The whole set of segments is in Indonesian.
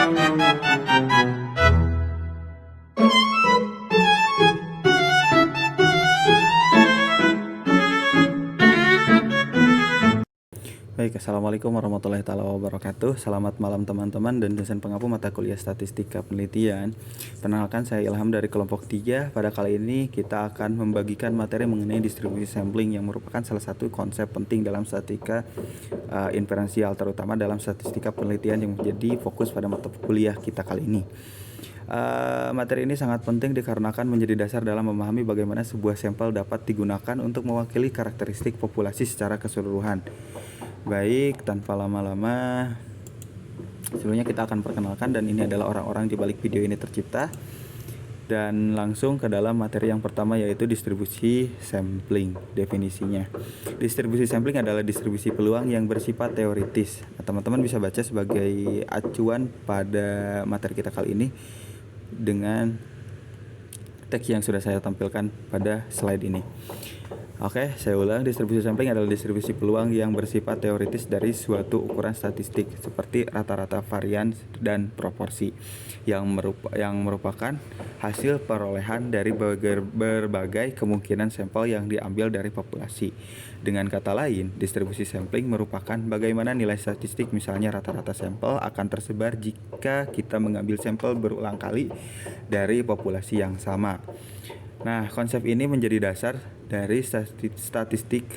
Baik, Assalamualaikum warahmatullahi wabarakatuh. Selamat malam teman-teman dan dosen pengampu mata kuliah Statistika Penelitian. Perkenalkan, saya Ilham dari kelompok 3. Pada kali ini kita akan membagikan materi mengenai distribusi sampling yang merupakan salah satu konsep penting dalam statistika inferensial, terutama dalam statistika penelitian yang menjadi fokus pada mata kuliah kita kali ini. Materi ini sangat penting dikarenakan menjadi dasar dalam memahami bagaimana sebuah sampel dapat digunakan untuk mewakili karakteristik populasi secara keseluruhan. Baik, tanpa lama-lama, sebelumnya kita akan perkenalkan, dan ini adalah orang-orang di balik video ini tercipta. Dan langsung ke dalam materi yang pertama, yaitu distribusi sampling. Definisinya, distribusi sampling adalah distribusi peluang yang bersifat teoritis. Teman-teman bisa baca sebagai acuan pada materi kita kali ini dengan teks yang sudah saya tampilkan pada slide ini. Oke, saya ulang. Distribusi sampling adalah distribusi peluang yang bersifat teoritis dari suatu ukuran statistik seperti rata-rata, varians, dan proporsi yang merupakan hasil perolehan dari berbagai kemungkinan sampel yang diambil dari populasi. Dengan kata lain, distribusi sampling merupakan bagaimana nilai statistik, misalnya rata-rata sampel, akan tersebar jika kita mengambil sampel berulang kali dari populasi yang sama. Nah, konsep ini menjadi dasar dari statistik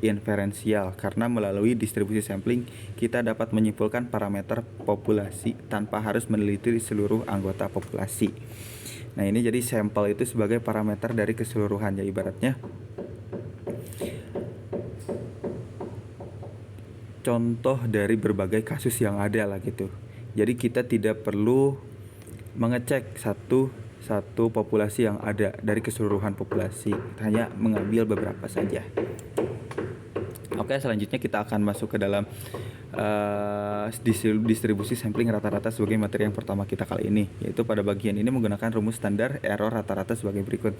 inferensial karena melalui distribusi sampling kita dapat menyimpulkan parameter populasi tanpa harus meneliti seluruh anggota populasi. Nah, ini jadi sampel itu sebagai parameter dari keseluruhan, ya, ibaratnya contoh dari berbagai kasus yang ada lah gitu. Jadi kita tidak perlu mengecek satu populasi yang ada dari keseluruhan populasi, hanya mengambil beberapa saja. Oke, selanjutnya kita akan masuk ke dalam distribusi sampling rata-rata sebagai materi yang pertama kita kali ini, yaitu pada bagian ini menggunakan rumus standar error rata-rata sebagai berikut.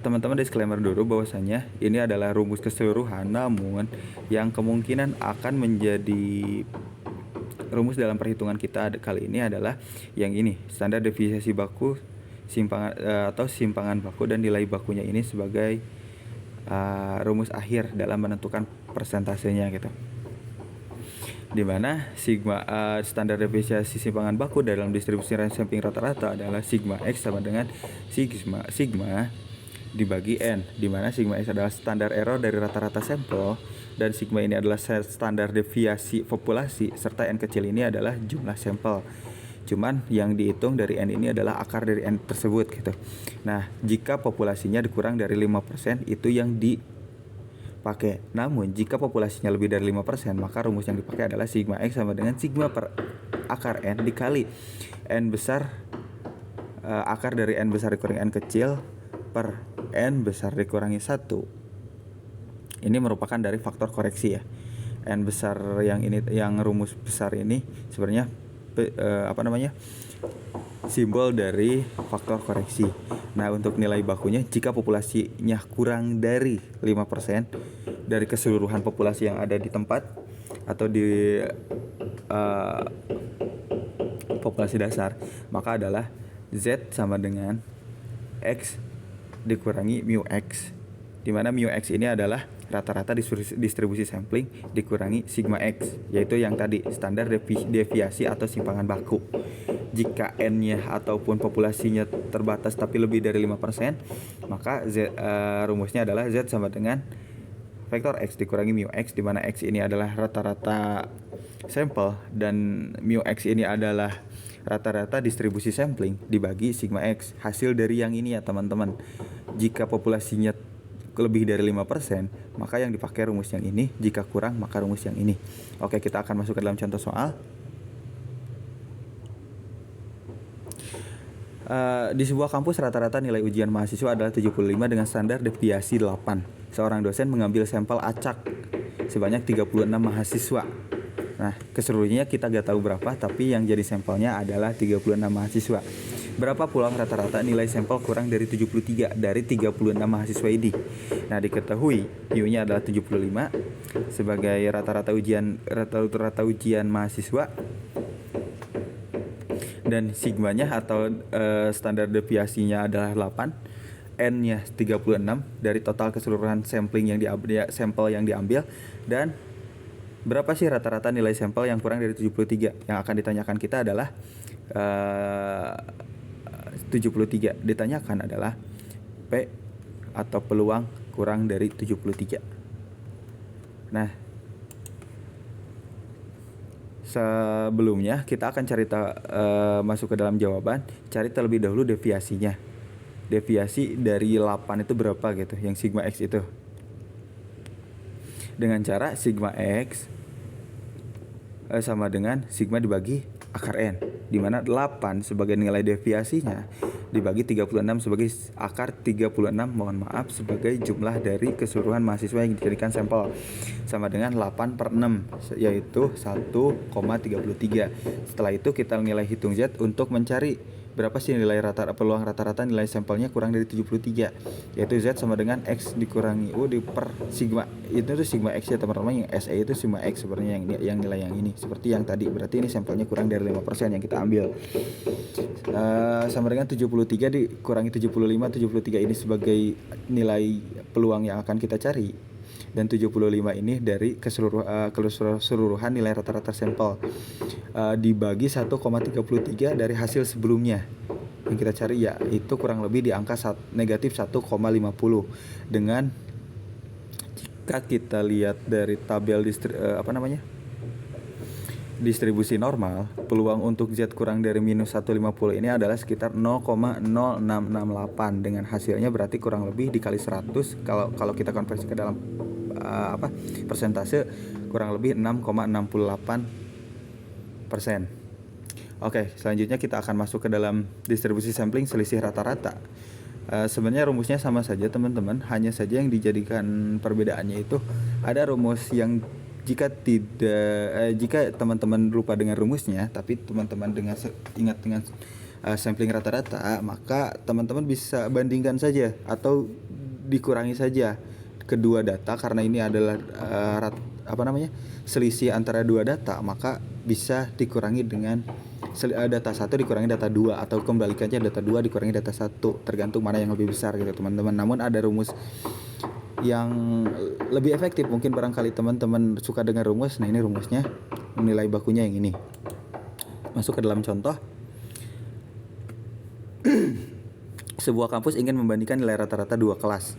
Teman-teman, disclaimer dulu bahwasanya ini adalah rumus keseluruhan, namun yang kemungkinan akan menjadi rumus dalam perhitungan kita kali ini adalah yang ini, standar deviasi baku, simpangan baku, dan nilai bakunya ini sebagai rumus akhir dalam menentukan persentasenya gitu. Dimana sigma standar deviasi simpangan baku dalam distribusi sampling rata-rata adalah sigma x sama dengan sigma dibagi n, dimana sigma x adalah standar error dari rata-rata sampel dan sigma ini adalah standar deviasi populasi, serta n kecil ini adalah jumlah sampel. Cuman yang dihitung dari n ini adalah akar dari n tersebut gitu. Nah, jika populasinya dikurang dari 5%, itu yang dipakai. Namun jika populasinya lebih dari 5%, maka rumus yang dipakai adalah sigma x sama dengan sigma per akar n dikali n besar, akar dari n besar dikurangi n kecil per n besar dikurangi 1. Ini merupakan dari faktor koreksi, ya. N besar yang ini, yang rumus besar ini sebenarnya simbol dari faktor koreksi. Nah, untuk nilai bakunya, jika populasinya kurang dari 5% dari keseluruhan populasi yang ada di tempat atau di populasi dasar, maka adalah Z sama dengan X dikurangi mu X, di mana mu X ini adalah rata-rata distribusi sampling dikurangi sigma X, yaitu yang tadi standar deviasi atau simpangan baku. Jika n-nya ataupun populasinya terbatas tapi lebih dari 5%, maka rumusnya adalah Z sama dengan vektor X dikurangi mu X, di mana X ini adalah rata-rata sampel dan mu X ini adalah rata-rata distribusi sampling dibagi sigma X. Hasil dari yang ini, ya teman-teman. Jika populasinya lebih dari 5%, maka yang dipakai rumus yang ini. Jika kurang, maka rumus yang ini. Oke, kita akan masuk ke dalam contoh soal. Di sebuah kampus rata-rata nilai ujian mahasiswa adalah 75 dengan standar deviasi 8. Seorang dosen mengambil sampel acak sebanyak 36 mahasiswa. Nah, keseluruhannya kita gak tahu berapa, tapi yang jadi sampelnya adalah 36 mahasiswa. Berapa pula rata-rata nilai sampel kurang dari 73 dari 36 mahasiswa ini? Nah, diketahui mu-nya adalah 75 sebagai rata-rata ujian mahasiswa. dan sigmanya atau standar deviasinya adalah 8, n-nya 36 dari total keseluruhan sampling yang sampel yang diambil, dan berapa sih rata-rata nilai sampel yang kurang dari 73. Yang akan ditanyakan kita adalah 73. Ditanyakan adalah P atau peluang kurang dari 73. Nah, sebelumnya kita akan masuk ke dalam jawaban, cari terlebih dahulu deviasinya. Deviasi dari 8 itu berapa gitu, yang sigma X itu. Dengan cara sigma X sama dengan sigma dibagi akar N, di mana 8 sebagai nilai deviasinya dibagi 36 sebagai akar 36, sebagai jumlah dari keseluruhan mahasiswa yang dijadikan sampel, sama dengan 8/6, yaitu 1,33. Setelah itu kita nilai hitung Z untuk mencari berapa sih nilai peluang rata-rata nilai sampelnya kurang dari 73, yaitu Z sama dengan X dikurangi U per sigma. Itu tuh sigma X ya teman-teman, yang SE itu sigma X sebenarnya, yang nilai yang ini seperti yang tadi, berarti ini sampelnya kurang dari 5% yang kita ambil. Sama dengan 73 dikurangi 75, 73 ini sebagai nilai peluang yang akan kita cari, dan 75 ini dari keseluruhan nilai rata-rata sampel, dibagi 1,33 dari hasil sebelumnya yang kita cari, ya itu kurang lebih di angka negatif 1,50. Dengan jika kita lihat dari tabel distribusi normal, peluang untuk Z kurang dari minus 150 ini adalah sekitar 0,0668, dengan hasilnya berarti kurang lebih dikali 100, kalau kita konversi ke dalam persentase, kurang lebih 6,68%. Oke, selanjutnya kita akan masuk ke dalam distribusi sampling selisih rata-rata. Sebenarnya rumusnya sama saja teman-teman, hanya saja yang dijadikan perbedaannya itu ada rumus yang jika teman-teman lupa dengan rumusnya, tapi teman-teman ingat dengan sampling rata-rata, maka teman-teman bisa bandingkan saja atau dikurangi saja kedua data, karena ini adalah selisih antara dua data, maka bisa dikurangi dengan data 1 dikurangi data 2, atau kembalikannya data 2 dikurangi data 1, tergantung mana yang lebih besar gitu teman-teman. Namun ada rumus yang lebih efektif, mungkin barangkali teman-teman suka dengan rumus. Nah, ini rumusnya, nilai bakunya yang ini. Masuk ke dalam contoh. Sebuah kampus ingin membandingkan nilai rata-rata dua kelas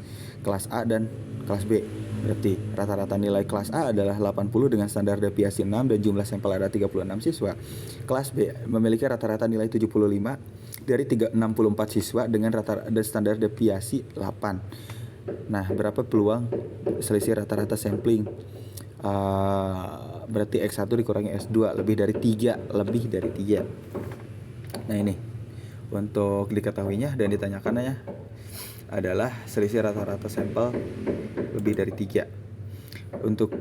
A dan kelas B. Berarti rata-rata nilai kelas A adalah 80 dengan standar deviasi 6 dan jumlah sampel ada 36 siswa. Kelas B memiliki rata-rata nilai 75 dari 64 siswa dengan standar deviasi 8. Nah, berapa peluang selisih rata-rata sampling? Berarti X1 dikurangi S2 lebih dari 3. Nah, ini untuk diketahuinya dan ditanyakannya adalah selisih rata-rata sampel lebih dari 3. Untuk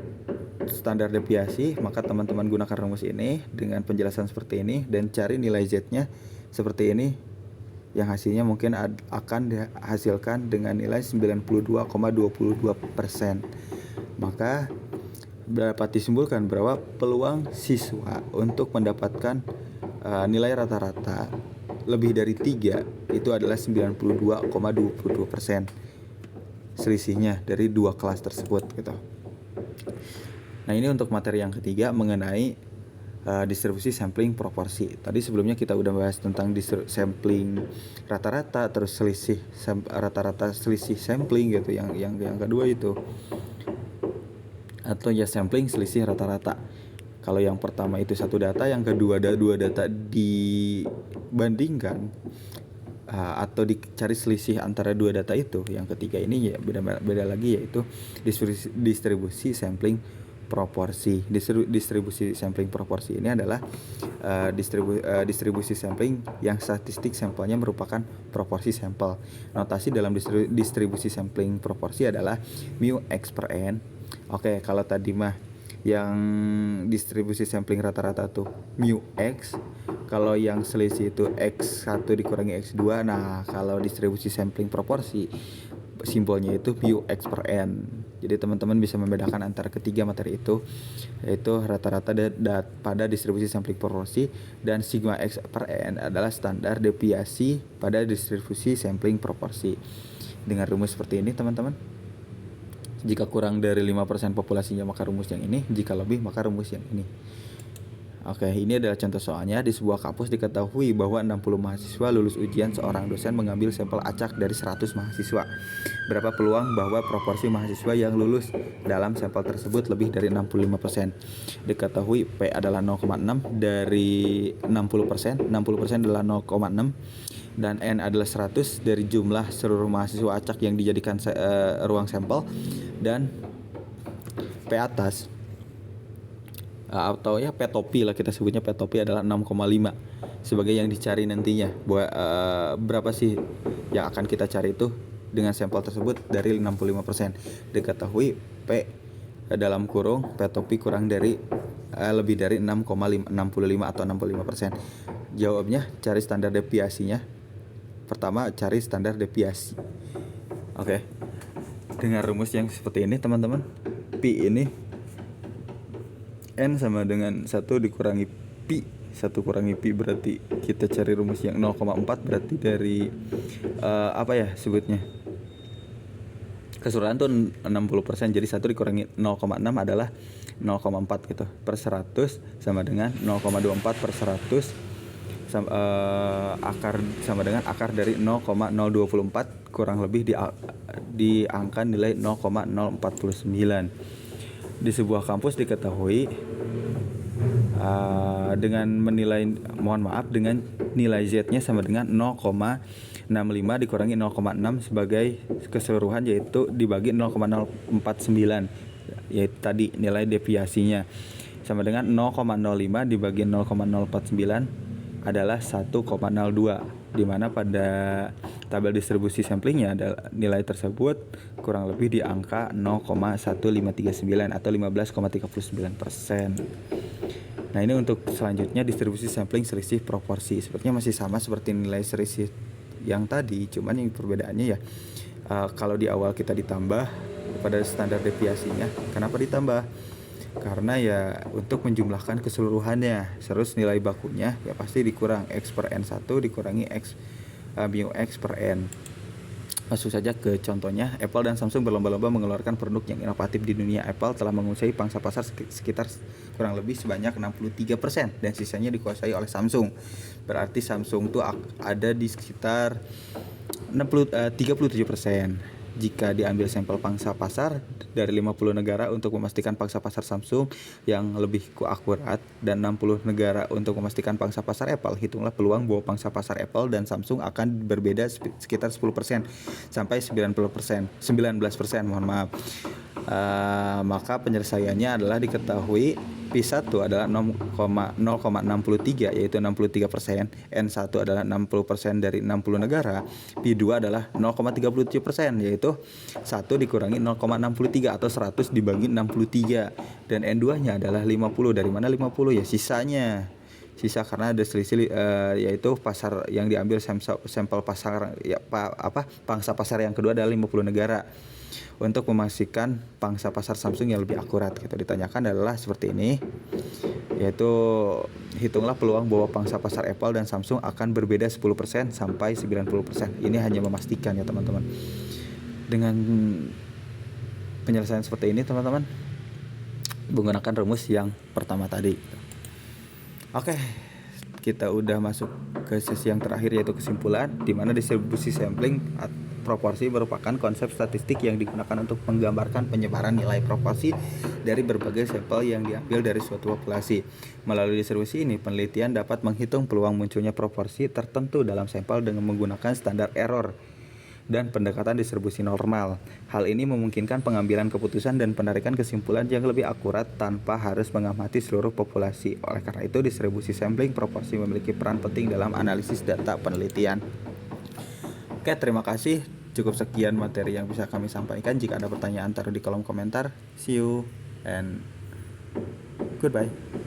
standar deviasi, maka teman-teman gunakan rumus ini dengan penjelasan seperti ini dan cari nilai Z-nya seperti ini, yang hasilnya mungkin akan dihasilkan dengan nilai 92,22%. Maka dapat disimpulkan bahwa peluang siswa untuk mendapatkan nilai rata-rata lebih dari 3 itu adalah 92,22%, selisihnya dari dua kelas tersebut gitu. Nah, ini untuk materi yang ketiga mengenai distribusi sampling proporsi. Tadi sebelumnya kita udah bahas tentang sampling rata-rata, terus selisih rata-rata selisih sampling gitu, yang kedua itu, atau ya sampling selisih rata-rata. Kalau yang pertama itu satu data, yang kedua ada dua data dibandingkan atau dicari selisih antara dua data itu. Yang ketiga ini ya beda lagi, yaitu distribusi sampling proporsi. Distribusi sampling proporsi ini adalah distribusi sampling yang statistik sampelnya merupakan proporsi sampel. Notasi dalam distribusi sampling proporsi adalah mu X per N. Oke, kalau tadi mah yang distribusi sampling rata-rata tuh mu X, kalau yang selisih itu X1 dikurangi X2. Nah, kalau distribusi sampling proporsi simbolnya itu mu X per N. Jadi teman-teman bisa membedakan antara ketiga materi itu, yaitu rata-rata pada distribusi sampling proporsi, dan sigma X per N adalah standar deviasi pada distribusi sampling proporsi. Dengan rumus seperti ini teman-teman, jika kurang dari 5% populasinya maka rumus yang ini, jika lebih maka rumus yang ini. Oke, ini adalah contoh soalnya. Di sebuah kampus diketahui bahwa 60 mahasiswa lulus ujian, seorang dosen mengambil sampel acak dari 100 mahasiswa. Berapa peluang bahwa proporsi mahasiswa yang lulus dalam sampel tersebut lebih dari 65%? Diketahui P adalah 0,6 dari 60%, 60% adalah 0,6, dan N adalah 100 dari jumlah seluruh mahasiswa acak yang dijadikan ruang sampel, dan P atas atau ya P topi lah kita sebutnya, P topi adalah 6,5 sebagai yang dicari nantinya. Berapa sih yang akan kita cari itu dengan sampel tersebut dari 65%. Diketahui P dalam kurung P topi kurang dari lebih dari 6,65 atau 65%. Jawabnya cari standar deviasinya. Pertama cari standar deviasi. Oke. Dengan rumus yang seperti ini teman-teman, Pi ini N sama dengan 1 dikurangi Pi. 1 kurangi Pi berarti kita cari rumus yang 0,4, berarti dari apa ya sebutnya, keseluruhan tuh 60%, jadi 1 dikurangi 0,6 adalah 0,4 gitu per 100 sama dengan 0,24 per 100 akar sama dengan akar dari 0,024 kurang lebih di angka nilai 0,049. Di sebuah kampus diketahui dengan dengan nilai Z-nya sama dengan 0,65 dikurangi 0,6 sebagai keseluruhan, yaitu dibagi 0,049, yaitu tadi nilai deviasinya sama dengan 0,05 dibagi 0,049 adalah 1,02, di mana pada tabel distribusi samplingnya ada nilai tersebut kurang lebih di angka 0,1539 atau 15,39%. Nah, ini untuk selanjutnya distribusi sampling selisih proporsi. Sepertinya masih sama seperti nilai selisih yang tadi, cuman yang perbedaannya ya kalau di awal kita ditambah pada standar deviasinya. Kenapa ditambah? Karena ya untuk menjumlahkan keseluruhannya, terus nilai bakunya ya pasti dikurang X per N1 dikurangi X mu X per N. Masuk saja ke contohnya. Apple dan Samsung berlomba-lomba mengeluarkan produk yang inovatif di dunia. Apple telah menguasai pangsa pasar sekitar kurang lebih sebanyak 63% dan sisanya dikuasai oleh Samsung. Berarti Samsung tuh ada di sekitar 37%. Jika diambil sampel pangsa pasar dari 50 negara untuk memastikan pangsa pasar Samsung yang lebih akurat dan 60 negara untuk memastikan pangsa pasar Apple, hitunglah peluang bahwa pangsa pasar Apple dan Samsung akan berbeda sekitar 10% sampai 19%, mohon maaf. Maka penyelesaiannya adalah diketahui P1 adalah 0,63 yaitu 63%, N1 adalah 60% dari 60 negara, P2 adalah 0,37% yaitu 1 dikurangi 0,63 atau 100 dibagi 63, dan N2-nya adalah 50. Dari mana 50? Ya sisa karena ada selisih yaitu pasar yang diambil sampel pasar ya pangsa pasar yang kedua adalah 50 negara. Untuk memastikan pangsa pasar Samsung yang lebih akurat gitu ditanyakan adalah seperti ini, yaitu hitunglah peluang bahwa pangsa pasar Apple dan Samsung akan berbeda 10% sampai 90%. Ini hanya memastikan ya teman-teman. Dengan penyelesaian seperti ini teman-teman menggunakan rumus yang pertama tadi. Oke, kita udah masuk ke sesi yang terakhir yaitu kesimpulan, di mana distribusi sampling proporsi merupakan konsep statistik yang digunakan untuk menggambarkan penyebaran nilai proporsi dari berbagai sampel yang diambil dari suatu populasi. Melalui distribusi ini, penelitian dapat menghitung peluang munculnya proporsi tertentu dalam sampel dengan menggunakan standar error dan pendekatan distribusi normal. Hal ini memungkinkan pengambilan keputusan dan penarikan kesimpulan yang lebih akurat tanpa harus mengamati seluruh populasi. Oleh karena itu, distribusi sampling proporsi memiliki peran penting dalam analisis data penelitian. Oke, terima kasih. Cukup sekian materi yang bisa kami sampaikan. Jika ada pertanyaan, taruh di kolom komentar. See you and goodbye.